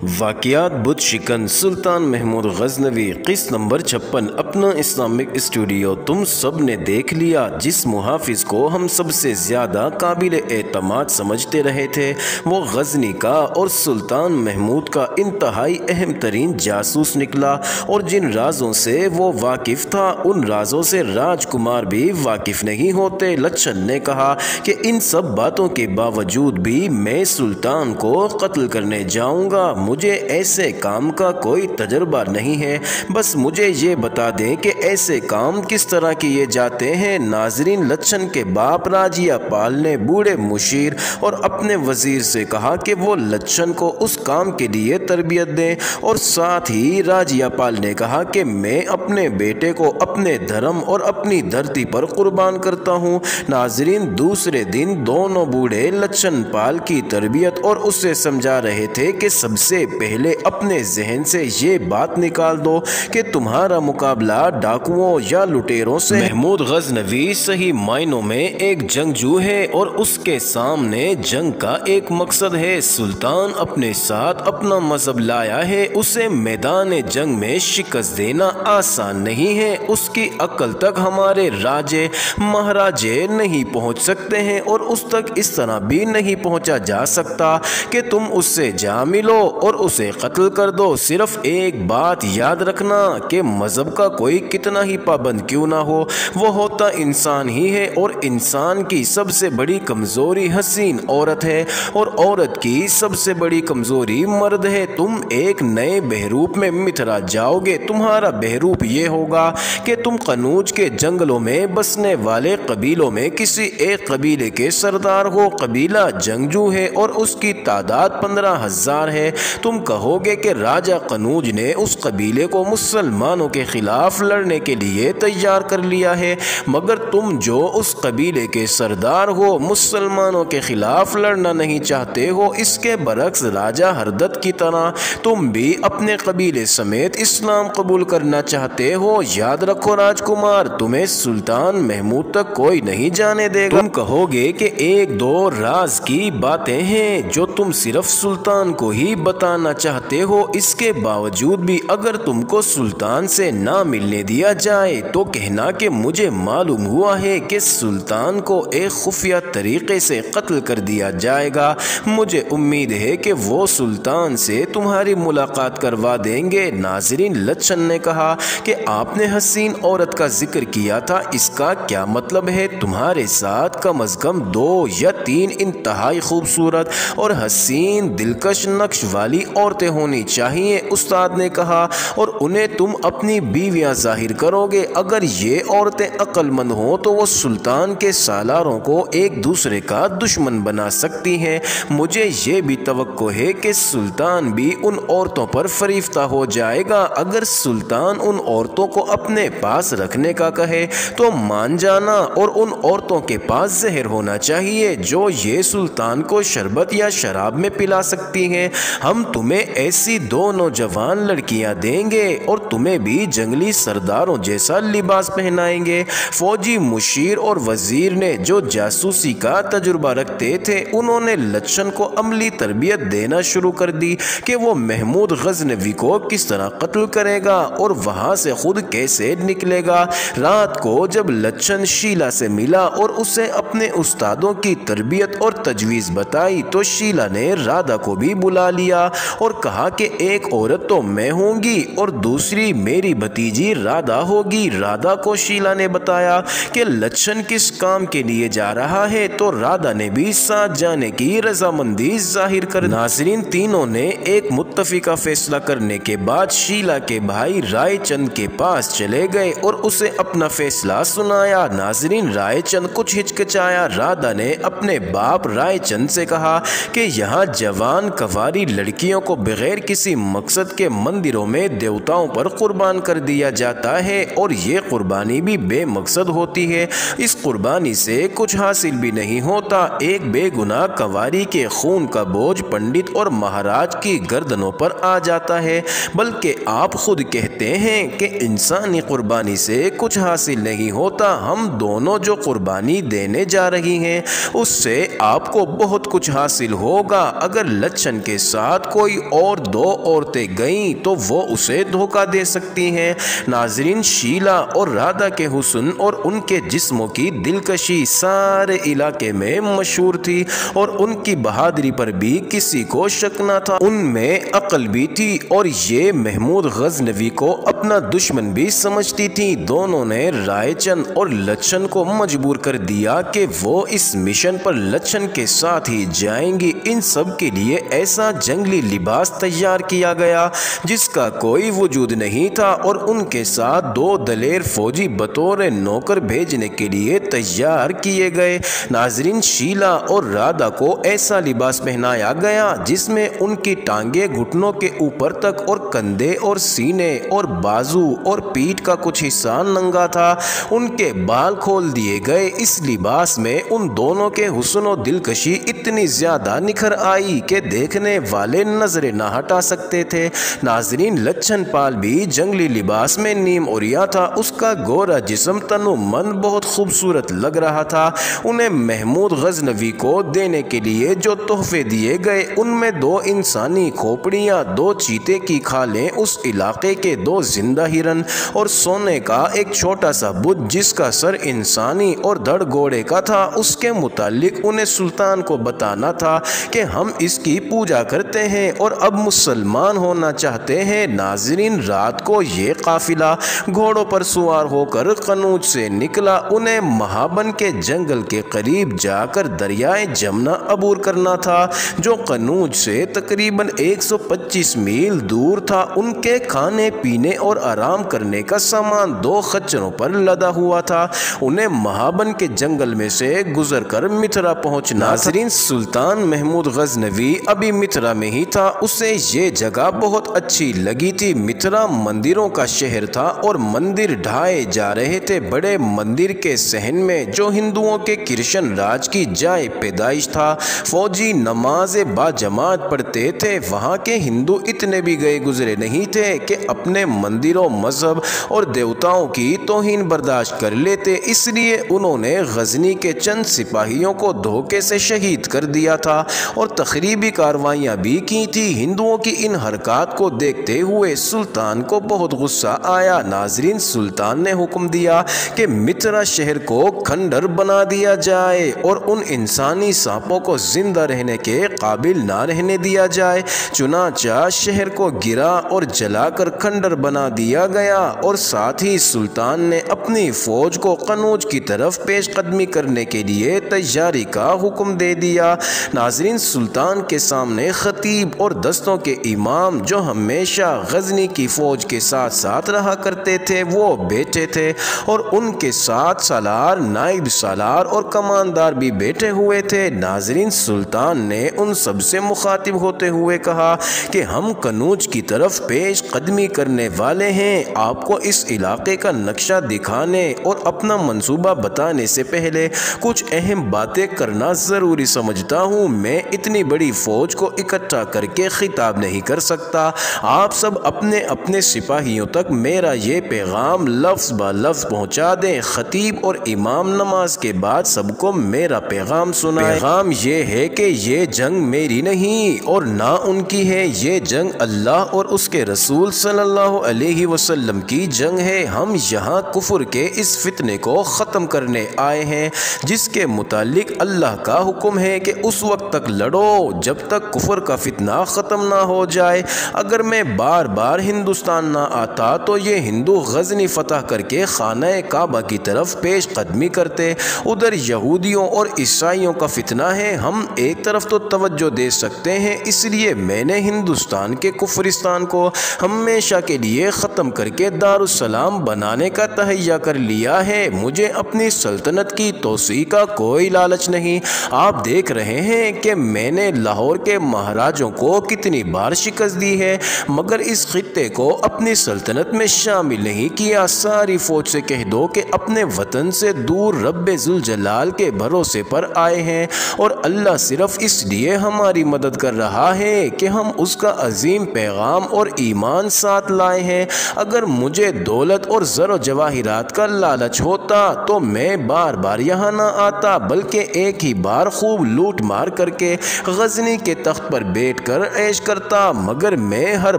واقعات بت شکن سلطان محمود غزنوی قسط نمبر 56 اپنا اسلامک اسٹوڈیو تم سب نے دیکھ لیا۔ جس محافظ کو ہم سب سے زیادہ قابل اعتماد سمجھتے رہے تھے وہ غزنی کا اور سلطان محمود کا انتہائی اہم ترین جاسوس نکلا، اور جن رازوں سے وہ واقف تھا ان رازوں سے راجکمار بھی واقف نہیں ہوتے۔ لچھن نے کہا کہ ان سب باتوں کے باوجود بھی میں سلطان کو قتل کرنے جاؤں گا۔ مجھے ایسے کام کا کوئی تجربہ نہیں ہے، بس مجھے یہ بتا دیں کہ ایسے کام کس طرح کیے جاتے ہیں۔ ناظرین، لچھن کے باپ راجیا پال نے بوڑھے مشیر اور اپنے وزیر سے کہا کہ وہ لچھن کو اس کام کے لیے تربیت دیں، اور ساتھ ہی راجیا پال نے کہا کہ میں اپنے بیٹے کو اپنے دھرم اور اپنی دھرتی پر قربان کرتا ہوں۔ ناظرین، دوسرے دن دونوں بوڑھے لچھن پال کی تربیت اور اسے سمجھا رہے تھے کہ سب سے پہلے اپنے ذہن سے یہ بات نکال دو کہ تمہارا مقابلہ ڈاکوؤں یا لٹیروں سے محمود غزنوی صحیح معنوں میں ایک جنگجو ہے، اور اس کے سامنے جنگ کا ایک مقصد ہے۔ سلطان اپنے ساتھ اپنا مذہب لایا ہے، اسے میدان جنگ میں شکست دینا آسان نہیں ہے۔ اس کی عقل تک ہمارے راجے مہاراجے نہیں پہنچ سکتے ہیں، اور اس تک اس طرح بھی نہیں پہنچا جا سکتا کہ تم اس سے جا ملو اور اسے قتل کر دو۔ صرف ایک بات یاد رکھنا کہ مذہب کا کوئی کتنا ہی پابند کیوں نہ ہو، وہ ہوتا انسان ہی ہے، اور انسان کی سب سے بڑی کمزوری حسین عورت ہے، اور عورت کی سب سے بڑی کمزوری مرد ہے۔ تم ایک نئے بہروپ میں مترا جاؤ گے۔ تمہارا بہروپ یہ ہوگا کہ تم قنوج کے جنگلوں میں بسنے والے قبیلوں میں کسی ایک قبیلے کے سردار ہو۔ قبیلہ جنگجو ہے اور اس کی تعداد 15,000 ہے۔ تم کہو گے کہ راجہ قنوج نے اس قبیلے کو مسلمانوں کے خلاف لڑنے کے لیے تیار کر لیا ہے، مگر تم جو اس قبیلے کے سردار ہو مسلمانوں کے خلاف لڑنا نہیں چاہتے ہو۔ اس کے برعکس راجہ ہردت کی طرح تم بھی اپنے قبیلے سمیت اسلام قبول کرنا چاہتے ہو۔ یاد رکھو راجکمار، تمہیں سلطان محمود تک کوئی نہیں جانے دے گا۔ تم کہو گے کہ ایک دو راز کی باتیں ہیں جو تم صرف سلطان کو ہی بتانا چاہتے ہو، اس کے باوجود بھی اگر تم کو سلطان سے نہ ملنے دیا جائے تو کہنا کہ مجھے معلوم ہوا ہے کہ سلطان کو ایک خفیہ طریقے سے قتل کر دیا جائے گا۔ مجھے امید ہے کہ وہ سلطان سے تمہاری ملاقات کروا دیں گے۔ ناظرین، لچھن نے کہا کہ آپ نے حسین عورت کا ذکر کیا تھا، اس کا کیا مطلب ہے؟ تمہارے ساتھ کم از کم 2 یا 3 انتہائی خوبصورت اور حسین دلکش نقش والی عورتیں ہونی چاہیے، استاد نے کہا، اور انہیں تم اپنی بیویاں ظاہر کرو گے۔ اگر یہ عورتیں عقل مند ہوں تو وہ سلطان کے سالاروں کو ایک دوسرے کا دشمن بنا سکتی ہیں۔ مجھے یہ بھی توقع ہے کہ سلطان بھی ان عورتوں پر فریفتہ ہو جائے گا۔ اگر سلطان ان عورتوں کو اپنے پاس رکھنے کا کہے تو مان جانا، اور ان عورتوں کے پاس زہر ہونا چاہیے جو یہ سلطان کو شربت یا شراب میں پلا سکتی ہیں۔ ہم تمہیں ایسی 2 نوجوان لڑکیاں دیں گے اور تمہیں بھی جنگلی سرداروں جیسا لباس پہنائیں گے۔ فوجی مشیر اور وزیر نے جو جاسوسی کا تجربہ رکھتے تھے انہوں نے لچھن کو عملی تربیت دینا شروع کر دی کہ وہ محمود غزنوی کو کس طرح قتل کرے گا اور وہاں سے خود کیسے نکلے گا۔ رات کو جب لچھن شیلا سے ملا اور اسے اپنے استادوں کی تربیت اور تجویز بتائی تو شیلا نے رادھا کو بھی بلا لیا اور کہا کہ ایک عورت تو میں ہوں گی اور دوسری میری بھتیجی رادھا ہوگی۔ رادھا کو شیلا نے بتایا کہ لچھن کس کام کے لیے جا رہا ہے تو رادھا نے بھی ساتھ جانے کی رضامندی ظاہر کر دی۔ ناظرین، تینوں نے ایک متفقہ فیصلہ کرنے کے بعد شیلا کے بھائی رائے چند کے پاس چلے گئے اور اسے اپنا فیصلہ سنایا۔ ناظرین، رائے چند کچھ ہچکچایا۔ رادھا نے اپنے باپ رائے چند سے کہا کہ یہاں جوان کنواری لڑکیوں کو بغیر کسی مقصد کے مندروں میں دیوتاؤں پر قربان کر دیا جاتا ہے، اور یہ قربانی بھی بے مقصد ہوتی ہے۔ اس قربانی سے کچھ حاصل بھی نہیں ہوتا۔ ایک بے گناہ کنواری کے خون کا بوجھ پنڈت اور مہاراج کی گردنوں پر آ جاتا ہے، بلکہ آپ خود کہتے ہیں کہ انسانی قربانی سے کچھ حاصل نہیں ہوتا۔ ہم دونوں جو قربانی دینے جا رہی ہیں اس سے آپ کو بہت کچھ حاصل ہوگا۔ اگر لچھن کے ساتھ کوئی اور دو عورتیں گئیں تو وہ اسے دھوکہ دے سکتی ہیں۔ ناظرین، شیلا اور رادھا کے حسن اور ان کے جسموں کی دلکشی سارے علاقے میں مشہور تھی اور ان کی بہادری پر بھی کسی کو شک نہ تھا۔ ان میں عقل بھی تھی اور یہ محمود غزنوی کو اپنا دشمن بھی سمجھتی تھی۔ دونوں نے رائے چند اور لچھن کو مجبور کر دیا کہ وہ اس مشن پر لچھن کے ساتھ ہی جائیں گی۔ ان سب کے لیے ایسا جنگلی لباس تیار کیا گیا جس کا کوئی وجود نہیں تھا اور ان کے ساتھ دو دلیر فوجی بطور نوکر بھیجنے کے لیے تیار کیے گئے۔ ناظرین، شیلا اور رادھا کو ایسا لباس پہنایا گیا جس میں ان کی ٹانگیں گھٹنوں کے اوپر تک اور کندھے اور سینے اور بازو اور پیٹھ کا کچھ حصہ ننگا تھا۔ ان کے بال کھول دیے گئے۔ اس لباس میں ان دونوں کے حسن و دلکشی اتنی زیادہ نکھر آئی کہ دیکھنے والے نظریں نہ ہٹا سکتے تھے۔ ناظرین، لچھن پال بھی جنگلی لباس میں نیم اوریا تھا۔ اس کا گورا جسم تنو من بہت خوبصورت لگ رہا تھا۔ انہیں محمود غزنوی کو دینے کے لیے جو تحفے دیے گئے ان میں 2 انسانی کھوپڑیاں، 2 چیتے کی کھالیں، اس علاقے کے 2 زندہ ہرن اور سونے کا ایک چھوٹا سا بت جس کا سر انسانی اور دھڑ گھوڑے کا تھا۔ اس کے متعلق انہیں سلطان کو بتانا تھا کہ ہم اس کی پوجا کرتے ہیں اور اب مسلمان ہونا چاہتے ہیں۔ ناظرین، رات کو یہ قافلہ گھوڑوں پر سوار ہو کر قنوج سے نکلا۔ انہیں مہابن کے جنگل کے قریب جا کر دریائے جمنا عبور کرنا تھا جو قنوج سے تقریباً 125 میل دور تھا۔ ان کے کھانے پینے اور آرام کرنے کا سامان 2 خچروں پر لدا ہوا تھا۔ انہیں مہابن کے جنگل میں سے گزر کر متھرا پہنچنا۔ ناظرین، سلطان محمود غزنوی ابھی متھرا میں ہی تھا۔ اسے یہ جگہ بہت اچھی لگی تھی۔ متھرا مندروں کا شہر تھا اور مندر ڈھائے جا رہے تھے۔ بڑے مندر کے صحن میں جو ہندوؤں کے کرشن راج کی جائے پیدائش تھا، فوجی نماز با جماعت پڑھتے تھے۔ وہاں کے ہندو اتنے بھی گئے گزرے نہیں تھے کہ اپنے مندروں، مذہب اور دیوتاؤں کی توہین برداشت کر لیتے۔ اس لیے انہوں نے غزنی کے چند سپاہیوں کو دھوکے سے شہید کر دیا تھا اور تخریبی کاروائیاں بھی کی تھی۔ ہندوؤں کی ان حرکات کو دیکھتے ہوئے سلطان کو بہت غصہ آیا۔ ناظرین، سلطان نے حکم دیا کہ متھرا شہر کو کھنڈر بنا دیا جائے اور ان انسانی سانپوں کو زندہ رہنے کے قابل نہ رہنے دیا جائے۔ چنانچہ شہر کو گرا اور جلا کر کھنڈر بنا دیا گیا اور ساتھ ہی سلطان نے اپنی فوج کو قنوج کی طرف پیش قدمی کرنے کے لیے تیاری کا حکم دے دیا۔ ناظرین، سلطان کے سامنے خطیب اور دستوں کے امام جو ہمیشہ غزنی کی فوج کے ساتھ ساتھ رہا کرتے تھے وہ بیٹھے تھے اور ان کے ساتھ سالار، نائب سالار اور کماندار بھی بیٹھے ہوئے تھے۔ ناظرین، سلطان نے ان سب سے مخاطب ہوتے ہوئے کہا کہ ہم قنوج کی طرف پیش قدمی کرنے والے ہیں۔ آپ کو اس علاقے کا نقشہ دکھانے اور اپنا منصوبہ بتانے سے پہلے کچھ اہم باتیں کرنا ضروری سمجھتا ہوں۔ میں اتنی بڑی فوج کو اکٹھا کر کے خطاب نہیں کر سکتا۔ آپ سب اپنے اپنے سپاہیوں تک میرا یہ پیغام لفظ با لفظ پہنچا دیں۔ خطیب اور امام نماز کے بعد سب کو میرا پیغام سنائے۔ پیغام یہ ہے کہ یہ جنگ میری نہیں اور نہ ان کی ہے، یہ جنگ اللہ اور اس کے رسول صلی اللہ علیہ وسلم کی جنگ ہے۔ ہم یہاں کفر کے اس فتنے کو ختم کرنے آئے ہیں جس کے متعلق اللہ کا حکم ہے کہ اس وقت تک لڑو جب تک کفر کا فتنہ ختم نہ ہو جائے۔ اگر میں بار بار ہندوستان نہ آتا تو یہ ہندو غزنی فتح کر کے خانہ کعبہ کی طرف پیش قدمی کرتے۔ ادھر یہودیوں اور عیسائیوں کا فتنہ ہے، ہم ایک طرف تو توجہ دے سکتے ہیں، اس لیے میں نے ہندوستان کے کفرستان کو ہمیشہ کے لیے ختم کر کے دارالسلام بنانے کا تہیہ کر لیا ہے۔ مجھے اپنی سلطنت کی توسیع کا کوئی لالچ نہیں۔ آپ دیکھ رہے ہیں کہ میں نے لاہور کے مہاراجوں کو کتنی بار شکست دی ہے مگر اس خطے کو اپنی سلطنت میں شامل نہیں کیا۔ ساری فوج سے کہہ دو کہ اپنے وطن سے دور رب ذوالجلال کے بھروسے پر آئے ہیں اور اللہ صرف اس لیے ہماری مدد کر رہا ہے کہ ہم اس کا عظیم پیغام اور ایمان ساتھ لائے ہیں۔ اگر مجھے دولت اور زر و جواہرات کا لالچ ہوتا تو میں بار بار یہاں نہ آتا بلکہ ایک ہی بار خوب لوٹ مار کر کے غزنی کے تخت پر بیٹھ کر عیش کرتا، مگر میں ہر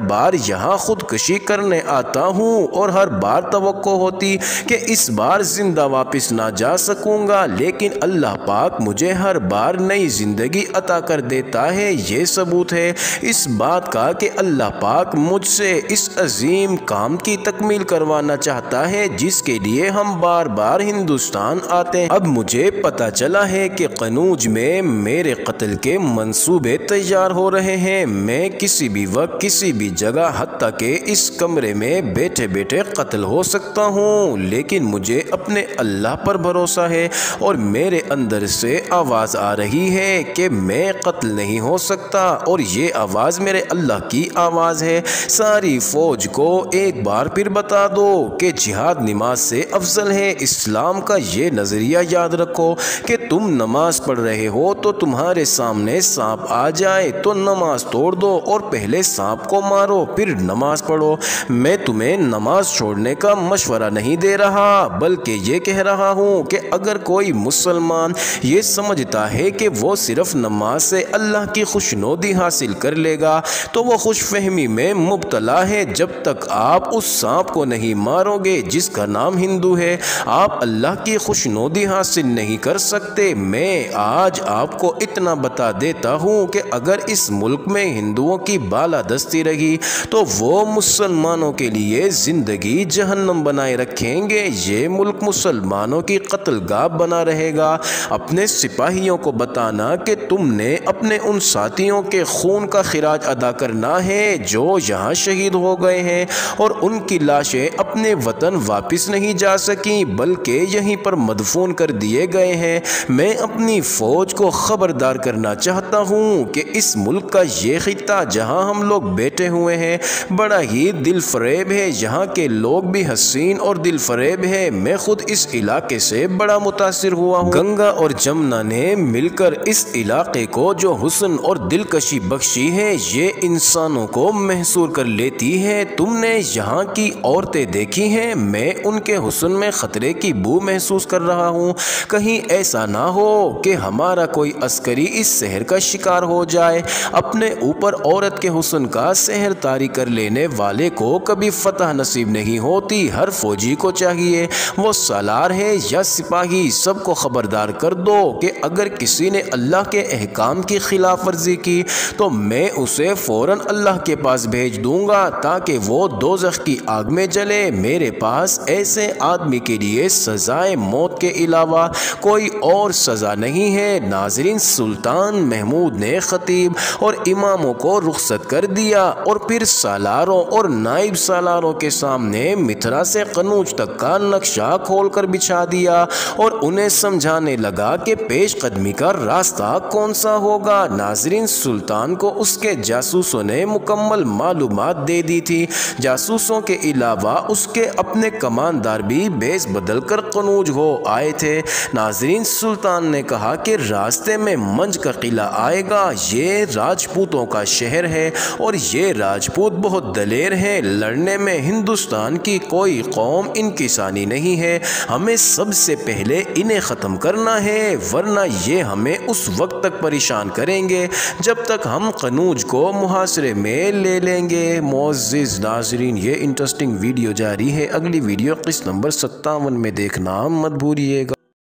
بار یہاں خودکشی کرنے آتا ہوں اور ہر بار توقع ہوتی کہ اس بار زندہ واپس نہ جا سکوں گا، لیکن اللہ پاک مجھے ہر بار نئی زندگی عطا کر دیتا ہے۔ یہ ثبوت ہے اس بات کا کہ اللہ پاک مجھ سے اس عظیم کام کی تکمیل کروانا چاہتا ہے جس کے لیے ہم بار بار ہندوستان آتے ہیں۔ اب مجھے پتہ چلا ہے کہ قنوج میں میرے قتل کے منصوبے تیار ہو رہے ہیں۔ میں کسی بھی وقت کسی بھی جگہ حتیٰ کہ اس کمرے میں بیٹھے بیٹھے قتل ہو سکتا ہوں، لیکن مجھے اپنے اللہ پر بھروسہ ہے اور میرے اندر سے آواز آ رہی ہے کہ میں قتل نہیں ہو سکتا، اور یہ آواز میرے اللہ کی آواز ہے۔ ساری فوج کو ایک بار پھر بتا دو کہ جہاد نماز سے افضل ہے۔ اسلام کا یہ نظریہ یاد رکھو کہ تم نماز پڑھ رہے ہو تو تمہارے سامنے سانپ آ جائے تو نماز توڑ دو اور پہلے سانپ کو مارو پھر نماز پڑھو۔ میں تمہیں نماز چھوڑنے کا مشورہ نہیں دے رہا، بلکہ یہ کہہ رہا ہوں کہ اگر کوئی مسلمان یہ سمجھتا ہے کہ وہ صرف نماز سے اللہ کی خوشنودی حاصل کر لے گا تو وہ خوش فہمی میں مبتلا ہے۔ جب تک آپ اس سانپ کو نہیں مارو گے جس کا نام ہندو ہے، آپ اللہ کی خوشنودی حاصل نہیں کر سکتے۔ میں آج آپ کو اتنا بتا دیتا ہوں کہ اگر اس ملک میں ہندوؤں کی بالادستی رہی تو وہ مسلمانوں کے لیے زندگی جہنم بنائے رکھیں گے۔ یہ ملک مسلمانوں کی قتل گاہ بنا رہے گا۔ اپنے سپاہیوں کو بتانا کہ تم نے اپنے ان ساتھیوں کے خون کا خراج ادا کرنا ہے جو یہاں شہید ہو گئے ہیں اور ان کی لاشیں اپنے وطن واپس نہیں جا سکیں بلکہ یہیں پر مدفون کر دیے گئے ہیں۔ میں اپنی فوج کو خبردار کرنا چاہتا ہوں کہ اس ملک کا یہ خطہ جہاں ہم لوگ بیٹھے ہوئے ہیں بڑا ہی دل فریب ہے، یہاں کے لوگ بھی حسین اور دل فریب ہے۔ میں خود اس علاقے سے بڑا متاثر ہوا ہوں۔ گنگا اور جمنا نے مل کر اس علاقے کو جو حسن اور دلکشی بخشی ہے یہ انسانوں کو محصور کر لیتی ہے۔ تم نے یہاں کی عورتیں دیکھی ہیں، میں ان کے حسن میں خطرے کی بو محسوس کر رہا ہوں۔ کہیں ایسا نہ ہو کہ ہمارا کوئی عسکری اس سحر کا شکار ہو جائے۔ اپنے اوپر عورت کے حسن کا سحر طاری کر لینے والے کو کبھی فتح نصیب نہیں ہوتی۔ ہر فوجی کو چاہیے وہ سالار ہے یا سپاہی سب کو خبردار کر دو کہ اگر کسی نے اللہ کے احکام کی خلاف ورزی کی تو میں اسے فوراً اللہ کے پاس بھیج دوں گا تاکہ وہ دوزخ کی آگ میں جلے۔ میرے پاس ایسے آدمی کے لیے سزائے موت کے علاوہ کوئی اور سزا نہیں ہے۔ ناظرین، سلطان محمود نے خطیب اور اماموں کو رخصت کر دیا اور پھر سالاروں اور نائب سالاروں کے سامنے متھرا سے قنوج تک کا نقشہ کھول کر بچھا دیا اور انہیں سمجھانے لگا کہ پیش قدمی کا راستہ کون سا ہوگا۔ ناظرین، سلطان کو اس کے جاسوسوں نے مکمل معلومات دے دی تھی۔ جاسوسوں کے علاوہ اس کے اپنے کماندار بھی بیس بدل کر قنوج ہو آئے تھے۔ ناظرین، سلطان نے کہا کہ راستے میں منج کا قلعہ آئے گا، یہ راجپوتوں کا شہر ہے اور یہ راجپوت بہت دلیر ہیں، لڑنے میں ہندوستان کی کوئی قوم ان کی ثانی نہیں ہے، ہمیں سب سے پہلے انہیں ختم کرنا ہے ورنہ یہ ہمیں اس وقت تک پریشان کریں گے جب تک ہم قنوج کو محاصرے میں لے لیں گے۔ معزز ناظرین، یہ انٹرسٹنگ ویڈیو جاری ہے، اگلی ویڈیو قسط نمبر 57 میں دیکھنا مت بھولیے گا۔